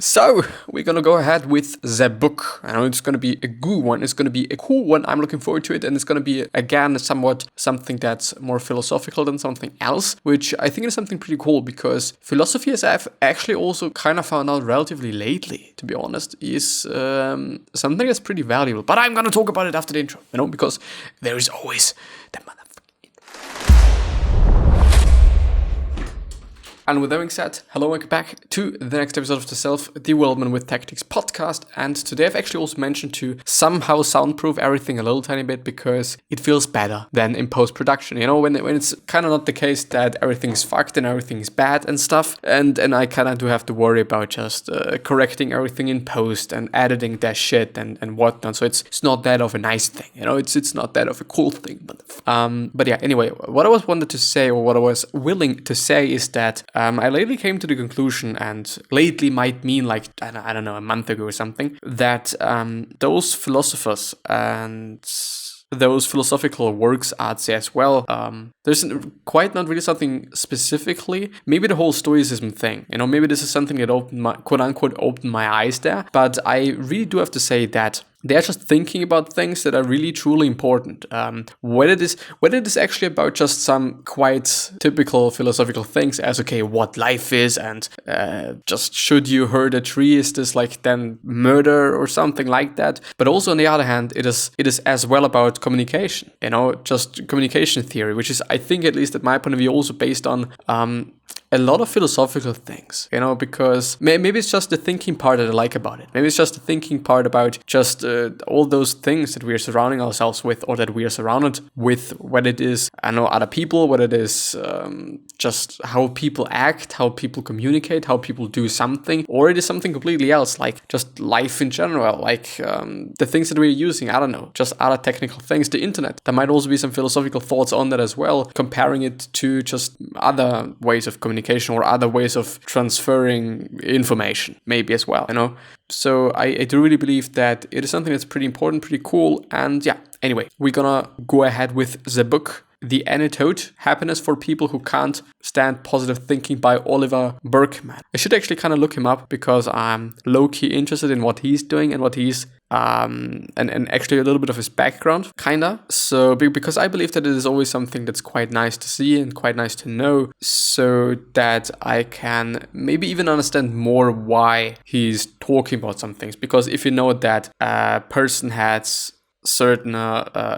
So, we're gonna go ahead with the book. I know it's gonna be a good one, it's gonna be a cool one, I'm looking forward to it, and it's gonna be, again, somewhat something that's more philosophical than something else, which I think is something pretty cool, because philosophy, as I've actually also kind of found out relatively lately, to be honest, is something that's pretty valuable. But I'm gonna talk about it after the intro, because there is always the motherfucking. And with that being said, hello, welcome back to the next episode of the Self-Development with Tactics podcast. And today I've actually also mentioned to somehow soundproof everything a little tiny bit, because it feels better than in post-production. When it's kind of not the case that everything's fucked and everything is bad and stuff. And I kind of do have to worry about just correcting everything in post and editing that shit and whatnot. So it's not that of a nice thing, it's not that of a cool thing. But yeah, anyway, what I was wanted to say, or what I was willing to say, is that I lately came to the conclusion, and lately might mean like, I don't know, a month ago or something, that those philosophers and those philosophical works, I'd say as well, there's quite not really something specifically, maybe the whole stoicism thing, maybe this is something that opened my, quote unquote, opened my eyes there, but I really do have to say that they're just thinking about things that are really truly important. Whether it is actually about just some quite typical philosophical things as, okay, what life is, and just should you hurt a tree, is this like then murder or something like that? But also on the other hand, it is as well about communication, just communication theory, which is, I think, at least at my point of view, also based on a lot of philosophical things, because maybe it's just the thinking part that I like about it. Maybe it's just the thinking part about just all those things that we are surrounding ourselves with, or that we are surrounded with, whether it is, other people, whether it is just how people act, how people communicate, how people do something, or it is something completely else, like just life in general, like the things that we're using, just other technical things, the internet. There might also be some philosophical thoughts on that as well, comparing it to just other ways of communication or other ways of transferring information, maybe as well, So I do really believe that it is something that's pretty important, pretty cool. And yeah, anyway, we're gonna go ahead with the book, The Antidote, Happiness for People Who Can't Stand Positive Thinking, by Oliver Burkeman. I should actually kind of look him up, because I'm low-key interested in what he's doing and what he's and actually a little bit of his background, kinda. So because I believe that it is always something that's quite nice to see and quite nice to know, so that I can maybe even understand more why he's talking about some things. Because if you know that a person has certain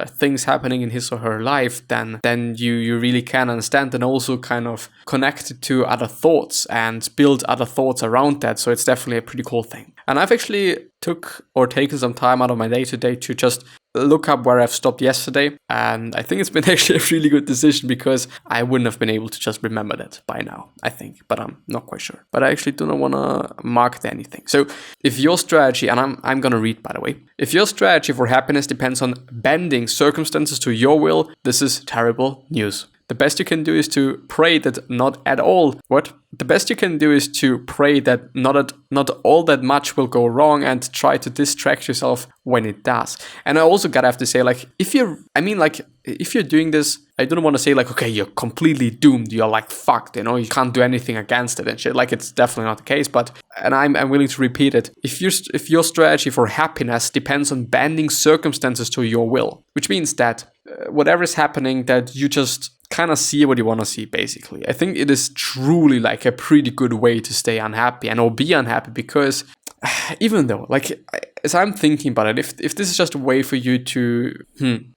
things happening in his or her life, then you really can understand and also kind of connect it to other thoughts and build other thoughts around that. So it's definitely a pretty cool thing. And I've actually taken some time out of my day-to-day to just look up where I've stopped yesterday, and I think it's been actually a really good decision, because I wouldn't have been able to just remember that by now, I think, but I'm not quite sure. But I actually do not want to mark anything. So if your strategy, and I'm gonna read, by the way, if your strategy for happiness depends on bending circumstances to your will, this is terrible news. The best you can do is to pray that not at all. What? The best you can do is to pray that not all that much will go wrong, and try to distract yourself when it does. And I also gotta have to say, like, if you're doing this, I don't want to say like, okay, you're completely doomed, you're like fucked, you can't do anything against it and shit. Like, it's definitely not the case. But, and I'm willing to repeat it, if your strategy for happiness depends on bending circumstances to your will, which means that whatever is happening, that you just kind of see what you want to see, basically. I think it is truly like a pretty good way to stay unhappy or be unhappy, because even though, like, as I'm thinking about it, if this is just a way for you to,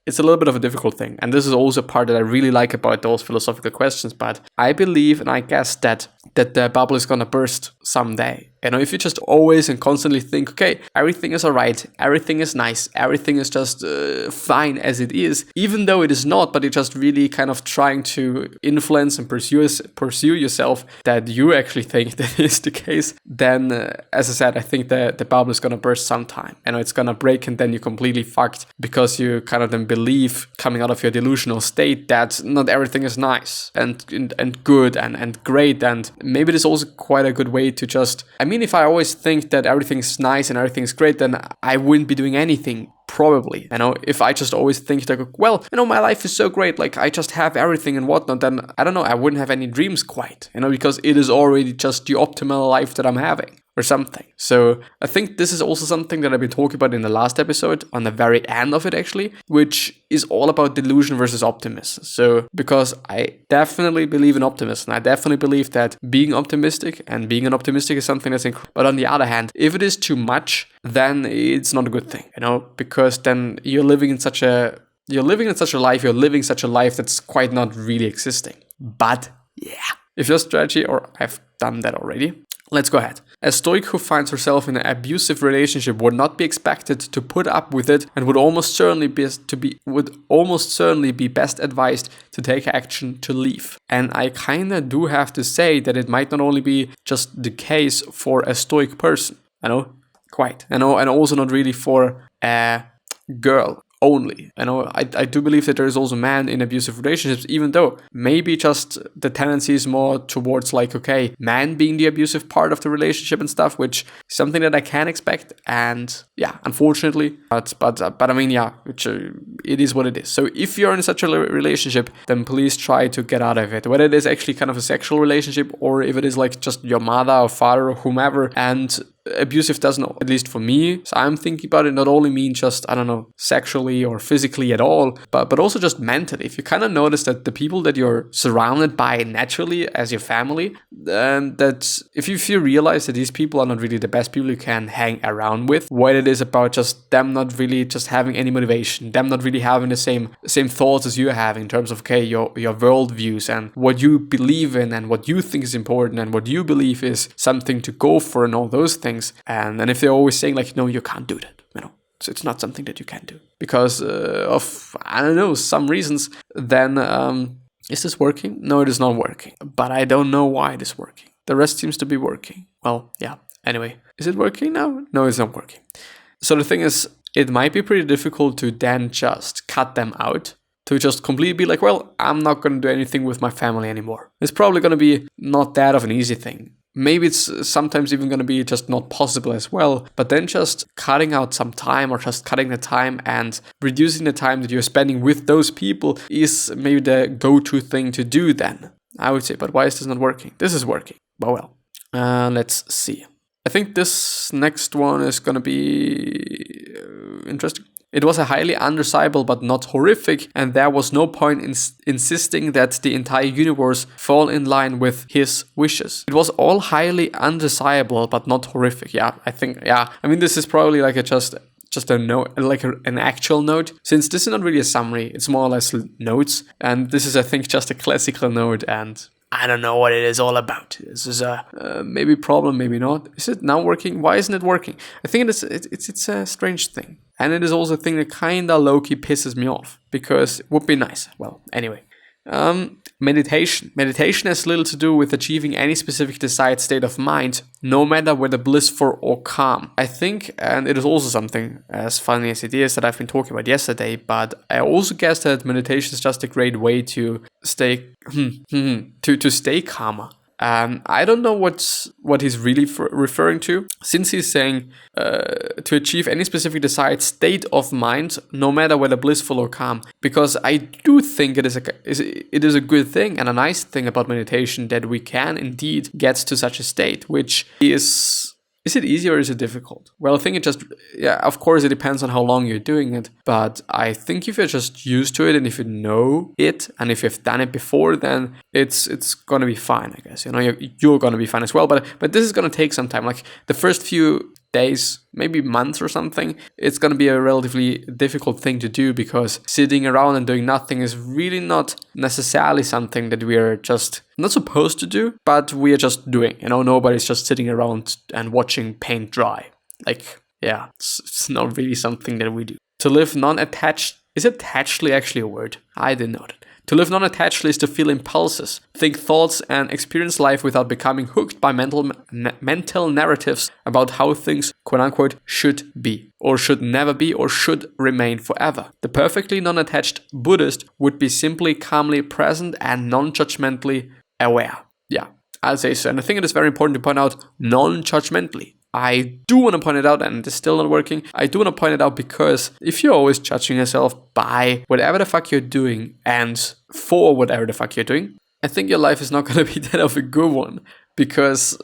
it's a little bit of a difficult thing. And this is also a part that I really like about those philosophical questions. But I believe, and I guess that the bubble is gonna burst someday. If you just always and constantly think, okay, everything is alright, everything is nice, everything is just fine as it is, even though it is not, but you're just really kind of trying to influence and pursue yourself that you actually think that is the case, then, as I said, I think the bubble is gonna burst sometime. It's gonna break, and then you're completely fucked, because you kind of then believe, coming out of your delusional state, that not everything is nice and good and great. And maybe it's also quite a good way to just, if I always think that everything's nice and everything's great, then I wouldn't be doing anything, probably. If I just always think like, well, my life is so great, like I just have everything and whatnot, then I don't know, I wouldn't have any dreams quite, because it is already just the optimal life that I'm having. or something. So I think this is also something that I've been talking about in the last episode, on the very end of it actually, which is all about delusion versus optimism. So because I definitely believe in optimism, I definitely believe that being optimistic and being an optimistic is something that's incredible. But on the other hand, if it is too much, then it's not a good thing, because then you're living in such a life that's quite not really existing. But yeah, if your strategy, or I've done that already, let's go ahead. A Stoic who finds herself in an abusive relationship would not be expected to put up with it, and would almost certainly be best advised to take action to leave. And I kinda do have to say that it might not only be just the case for a Stoic person, and also not really for a girl only. I do believe that there is also men in abusive relationships, even though maybe just the tendency is more towards man being the abusive part of the relationship and stuff, which is something that I can expect. And yeah, unfortunately, but I mean, yeah, which it is what it is. So if you're in such a relationship, then please try to get out of it, whether it is actually kind of a sexual relationship, or if it is just your mother or father or whomever. And abusive doesn't, at least for me, so I'm thinking about it, not only mean just, sexually or physically at all, but also just mentally. If you kind of notice that the people that you're surrounded by naturally as your family, that if you realize that these people are not really the best people you can hang around with, what it is about just them not really just having any motivation, them not really having the same thoughts as you have in terms of, your worldviews and what you believe in and what you think is important and what you believe is something to go for and all those things. And if they're always saying no, you can't do that, so it's not something that you can do because of, some reasons, then is this working? No, it is not working. But I don't know why it is working. The rest seems to be working. Well, yeah. Anyway, is it working now? No, it's not working. So the thing is, it might be pretty difficult to then just cut them out, to just completely be I'm not going to do anything with my family anymore. It's probably going to be not that of an easy thing. Maybe it's sometimes even going to be just not possible as well, but then just cutting out some time, or just cutting the time and reducing the time that you're spending with those people is maybe the go-to thing to do then, I would say. But why is this not working? This is working. Well, let's see. I think this next one is going to be interesting. It was a highly undesirable but not horrific, and there was no point in insisting that the entire universe fall in line with his wishes. It was all highly undesirable but not horrific. Yeah, I think, yeah. I mean, this is probably just a note, an actual note, since this is not really a summary. It's more or less notes, and this is, I think, just a classical note, and I don't know what it is all about. This is a maybe problem, maybe not. Is it now working? Why isn't it working? I think it's a strange thing. And it is also a thing that kinda low-key pisses me off, because it would be nice. Well, anyway. Meditation. Meditation has little to do with achieving any specific desired state of mind, no matter whether blissful or calm. I think, and it is also something as funny as it is that I've been talking about yesterday, but I also guess that meditation is just a great way to stay to stay calmer. I don't know what he's really referring to, since he's saying to achieve any specific desired state of mind, no matter whether blissful or calm. Because I do think it is a good thing and a nice thing about meditation that we can indeed get to such a state, which is... Is it easy or is it difficult? Well, I think of course it depends on how long you're doing it, but I think if you're just used to it and if you know it and if you've done it before, then it's gonna be fine, I guess. You're gonna be fine as well, but this is gonna take some time. Like the first few days, maybe months or something, it's going to be a relatively difficult thing to do, because sitting around and doing nothing is really not necessarily something that we are just not supposed to do, but we are just doing. Nobody's just sitting around and watching paint dry. It's not really something that we do. To live non-attached, is attachedly actually a word? I didn't know that. To live non-attachedly is to feel impulses, think thoughts, and experience life without becoming hooked by mental narratives about how things, quote-unquote, should be, or should never be, or should remain forever. The perfectly non-attached Buddhist would be simply calmly present and non-judgmentally aware. Yeah, I'll say so. And I think it is very important to point out non-judgmentally. I do want to point it out, and it's still not working. I do want to point it out because if you're always judging yourself by whatever the fuck you're doing and for whatever the fuck you're doing, I think your life is not going to be that of a good one. because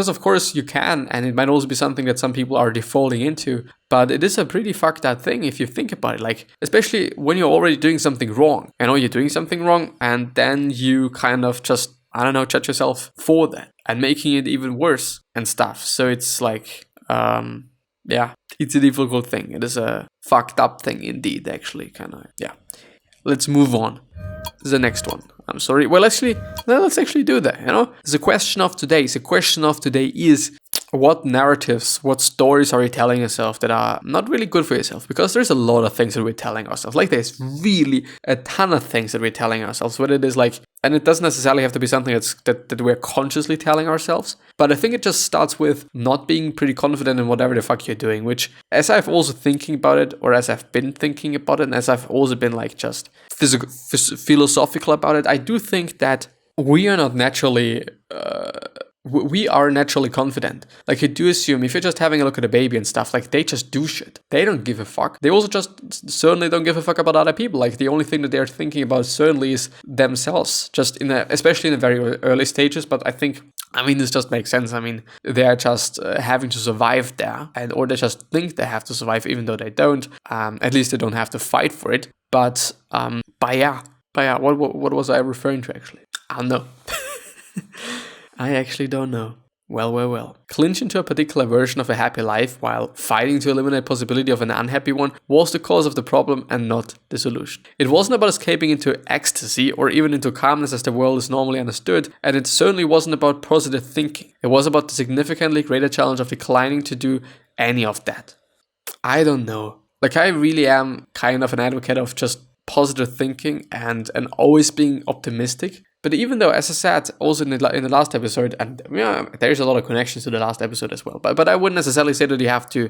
of course you can, and it might also be something that some people are defaulting into, but it is a pretty fucked up thing if you think about it. Like, especially when you're already doing something wrong. You're doing something wrong, and then you kind of just, I don't know, judge yourself for that and making it even worse and stuff. So it's like, yeah, it's a difficult thing. It is a fucked up thing indeed, actually, kind of. Yeah. Let's move on. The next one. I'm sorry. Well, actually, no, let's actually do that, The question of today is, what narratives, what stories are you telling yourself that are not really good for yourself? Because there's a lot of things that we're telling ourselves. Like, there's really a ton of things that we're telling ourselves, whether it is like, and it doesn't necessarily have to be something that we're consciously telling ourselves. But I think it just starts with not being pretty confident in whatever the fuck you're doing, which, as I've also thinking about it, or as I've been thinking about it, and as I've also been like just philosophical about it, I do think that we are not naturally... we are naturally confident. Like, you do assume, if you're just having a look at a baby and stuff, like, they just do shit. They don't give a fuck. They also just certainly don't give a fuck about other people. Like, the only thing that they're thinking about certainly is themselves, just especially in the very early stages. But I think, this just makes sense. They're just having to survive there, or they just think they have to survive, even though they don't. At least they don't have to fight for it. But yeah, what was I referring to, actually? I don't know. I actually don't know. Well. Clinching to a particular version of a happy life while fighting to eliminate possibility of an unhappy one was the cause of the problem and not the solution. It wasn't about escaping into ecstasy or even into calmness as the world is normally understood, and it certainly wasn't about positive thinking. It was about the significantly greater challenge of declining to do any of that. I don't know. Like, I really am kind of an advocate of just positive thinking and always being optimistic. But even though, as I said, also in the last episode, and there's a lot of connections to the last episode as well. But I wouldn't necessarily say that you have to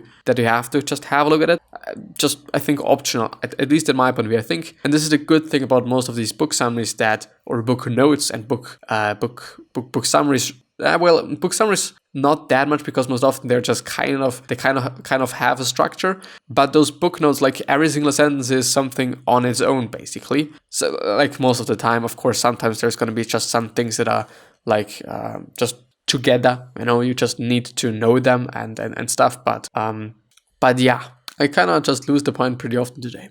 just have a look at it. Just, I think, optional, at least in my point of view. I think, and this is the good thing about most of these book summaries or book notes and book summaries. Book summaries not that much, because most often they're just kind of have a structure. But those book notes, like, every single sentence is something on its own, basically. So, like, most of the time, of course, sometimes there's going to be just some things that are like just together. You just need to know them and stuff. But yeah, I kind of just lose the point pretty often today.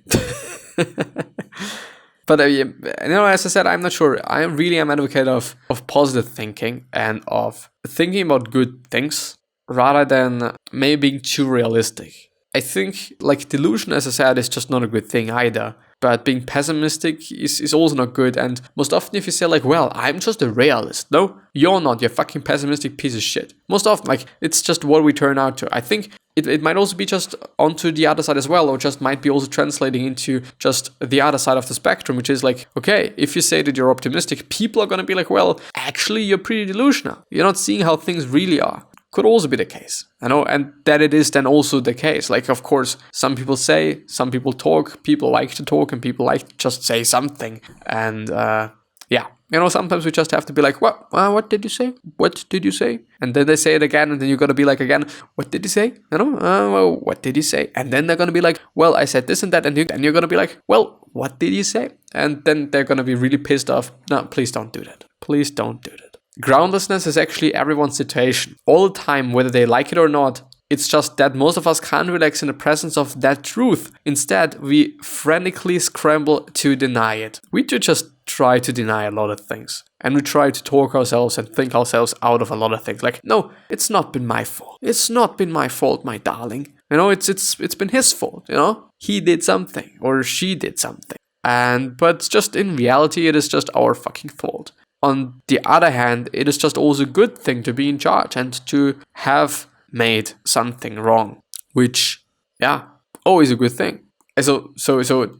But as I said, I'm not sure. I really am an advocate of positive thinking and of thinking about good things rather than maybe being too realistic. I think, like, delusion, as I said, is just not a good thing either. But being pessimistic is also not good. And most often if you say, like, well, I'm just a realist. No, you're not. You're a fucking pessimistic piece of shit. Most often, like, it's just what we turn out to. I think it might also be just onto the other side as well, or just might be also translating into just the other side of the spectrum, which is like, okay, if you say that you're optimistic, people are going to be like, well, actually, you're pretty delusional. You're not seeing how things really are. Could also be the case, and that it is then also the case. Like, of course, some people say, some people talk, people like to talk, and people like to just say something. And sometimes we just have to be like, what did you say? What did you say? And then they say it again, and then you're going to be like again, what did you say? What did you say? And then they're going to be like, well, I said this and that, and you're going to be like, well, what did you say? And then they're going to be really pissed off. No, please don't do that. Please don't do that. Groundlessness is actually everyone's situation. All the time, whether they like it or not. It's just that most of us can't relax in the presence of that truth. Instead, we frantically scramble to deny it. We do just try to deny a lot of things. And we try to talk ourselves and think ourselves out of a lot of things. Like, no, it's not been my fault. It's not been my fault, my darling. It's been his fault, He did something, or she did something. But just in reality, it is just our fucking fault. On the other hand, it is just also a good thing to be in charge and to have made something wrong, which, always a good thing. So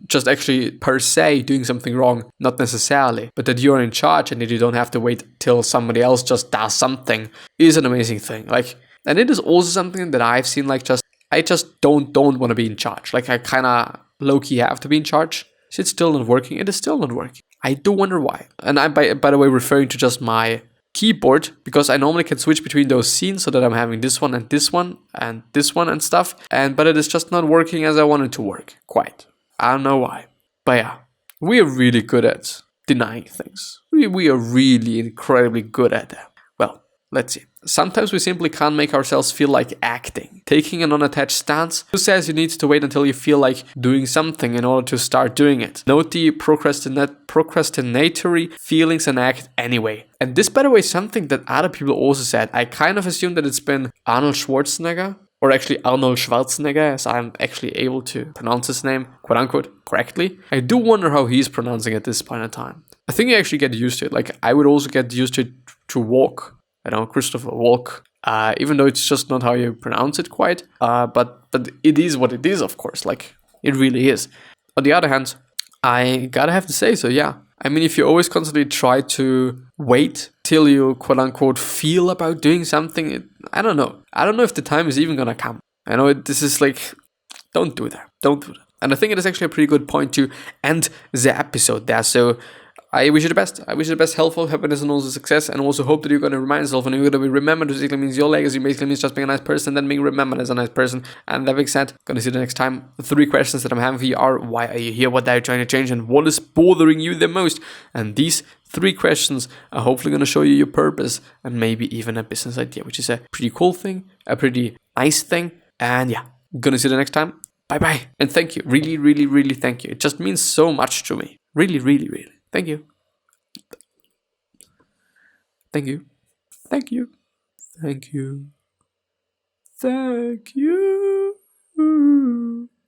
just actually per se doing something wrong, not necessarily, but that you're in charge and that you don't have to wait till somebody else just does something is an amazing thing. Like, and it is also something that I've seen, like, I just don't want to be in charge. Like, I kind of low-key have to be in charge. It's still not working. It is still not working. I do wonder why. And I'm, by the way, referring to just my keyboard, because I normally can switch between those scenes so that I'm having this one and this one and this one and stuff. But it is just not working as I want it to work. Quite. I don't know why. But yeah, we are really good at denying things. We are really incredibly good at that. Well, Let's see. Sometimes we simply can't make ourselves feel like acting. Taking a non-attached stance. Who says you need to wait until you feel like doing something in order to start doing it? Note the procrastinatory feelings and act anyway. And this, by the way, is something that other people also said. I kind of assume that it's been Arnold Schwarzenegger, or actually Arnold Schwarzenegger, as I'm actually able to pronounce his name, quote unquote, correctly. I do wonder how he's pronouncing it at this point in time. I think you actually get used to it. Like, I would also get used to it to walk. I know, Christopher Walk. Even though it's just not how you pronounce it quite. But it is what it is, of course. Like, it really is. On the other hand, I gotta have to say so, yeah. I mean, if you always constantly try to wait till you, quote unquote, feel about doing something, I don't know. I don't know if the time is even gonna come. I know this is like, don't do that. Don't do that. And I think it is actually a pretty good point to end the episode there. So I wish you the best. I wish you the best health, happiness, and also success. And also hope that you're going to remind yourself and you're going to be remembered. Basically means your legacy basically means just being a nice person, then being remembered as a nice person. And that being said, gonna see you the next time. The 3 questions that I'm having for you are: why are you here? What are you trying to change? And what is bothering you the most? And these 3 questions are hopefully going to show you your purpose and maybe even a business idea, which is a pretty cool thing, a pretty nice thing. And yeah, gonna see you the next time. Bye bye. And thank you. Really, really, really thank you. It just means so much to me. Really, really, really. Thank you. Thank you. Thank you. Thank you. Thank you.